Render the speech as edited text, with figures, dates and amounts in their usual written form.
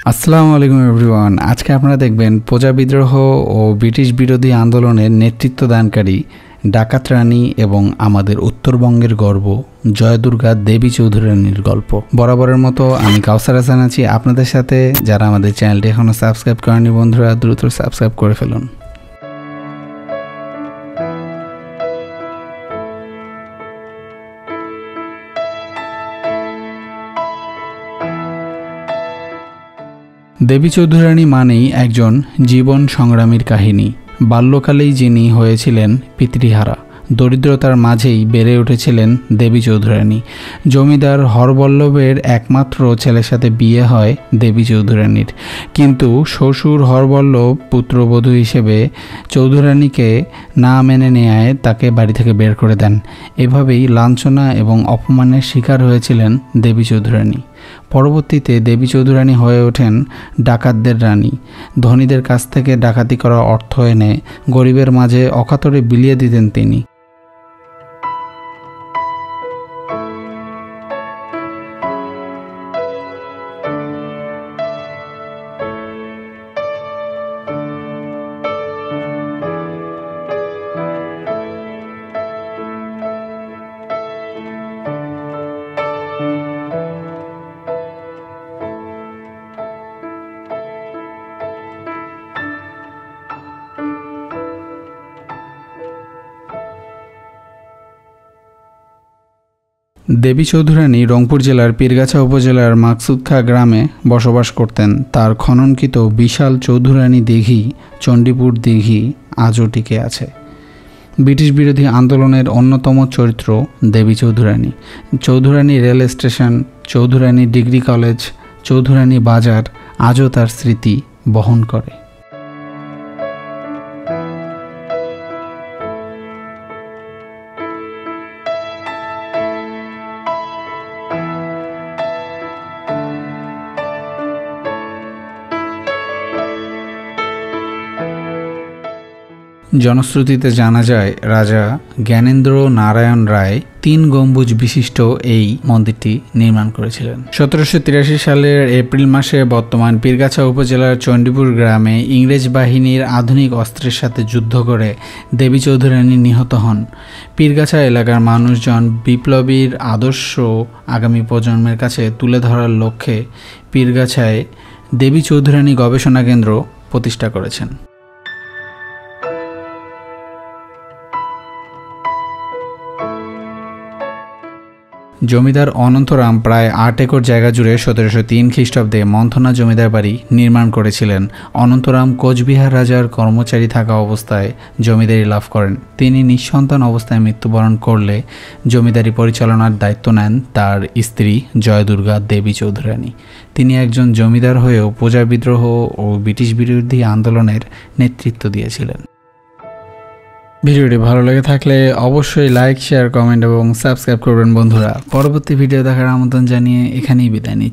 আসসালামু আলাইকুম এভরিওয়ান। আজকে আপনারা দেখবেন প্রজা বিদ্রোহ ও ব্রিটিশ বিরোধী আন্দোলনের নেতৃত্ব দানকারী ডাকাত রানী এবং আমাদের উত্তরবঙ্গের গর্ব জয়দুর্গা দেবী চৌধুরী রানীর গল্প। বরাবরের মতো আমি কাউসার হাসান আছি আপনাদের সাথে। যারা আমাদের চ্যানেলটি এখনও সাবস্ক্রাইব করেনি বন্ধুরা দ্রুত সাবস্ক্রাইব করে ফেলুন। দেবী চৌধুরী রানী মানেই একজন জীবন সংগ্রামীর কাহিনী। বাল্যকালেই যিনি হয়েছিলেন পিতৃহারা, দরিদ্রতার মাঝেই বেড়ে উঠেছিলেন দেবী চৌধুরী রানী। জমিদার হরবল্লভের একমাত্র ছেলের সাথে বিয়ে হয় দেবী চৌধুরী রানীর, কিন্তু শ্বশুর হরবল্লভ পুত্রবধূ হিসেবে চৌধুরী রানীকে না মেনে নেয় তাকে বাড়ি থেকে বের করে দেন। এভাবেই লাঞ্ছনা এবং অপমানের শিকার হয়েছিলেন দেবী চৌধুরী রানী। পরবর্তীতে দেবী চৌধুরী রানী হয়ে ওঠেন ডাকাতদের রানী। ধনীদের কাছ থেকে ডাকাতি করা অর্থ এনে গরিবের মাঝে অকাতরে বিলিয়ে দিতেন তিনি। দেবী চৌধুরী রানী রংপুর জেলার পীরগাছা উপজেলার মাকসুদখা গ্রামে বসবাস করতেন। তার খননকৃত বিশাল চৌধুরী রানী দিঘি, চণ্ডীপুর দিঘি আজও টিকে আছে। ব্রিটিশ বিরোধী আন্দোলনের অন্যতম চরিত্র দেবী চৌধুরী রানী। চৌধুরী রানী রেল স্টেশন, চৌধুরী রানী ডিগ্রি কলেজ, চৌধুরী রানী বাজার আজও তার স্মৃতি বহন করে। জনশ্রুতিতে জানা যায় রাজা জ্ঞানেন্দ্র নারায়ণ রায় 3 গম্বুজ বিশিষ্ট এই মন্দিরটি নির্মাণ করেছিলেন। 1783 সালের এপ্রিল মাসে বর্তমান পীরগাছা উপজেলার চণ্ডীপুর গ্রামে ইংরেজ বাহিনীর আধুনিক অস্ত্রের সাথে যুদ্ধ করে দেবী চৌধুরী রানী নিহত হন। পীরগাছা এলাকার মানুষজন বিপ্লবীর আদর্শ আগামী প্রজন্মের কাছে তুলে ধরার লক্ষ্যে পীরগাছায় দেবী চৌধুরী রানী গবেষণা কেন্দ্র প্রতিষ্ঠা করেছেন। জমিদার অনন্তরাম প্রায় 8 একর জায়গা জুড়ে 1703 খ্রিস্টাব্দে মন্থনা জমিদার বাড়ি নির্মাণ করেছিলেন। অনন্তরাম কোচবিহার রাজার কর্মচারী থাকা অবস্থায় জমিদারি লাভ করেন। তিনি নিঃসন্তান অবস্থায় মৃত্যুবরণ করলে জমিদারি পরিচালনার দায়িত্ব নেন তার স্ত্রী জয়দুর্গা দেবী চৌধুরী রানী। তিনি একজন জমিদার হয়েও প্রজা বিদ্রোহ ও ব্রিটিশ বিরোধী আন্দোলনের নেতৃত্ব দিয়েছিলেন। ভিডিওটি ভালো লেগে থাকলে অবশ্যই লাইক, শেয়ার, কমেন্ট এবং সাবস্ক্রাইব করবেন বন্ধুরা। পরবর্তী ভিডিও দেখার আমন্ত্রণ জানিয়ে এখানেই বিদায় নিচ্ছি।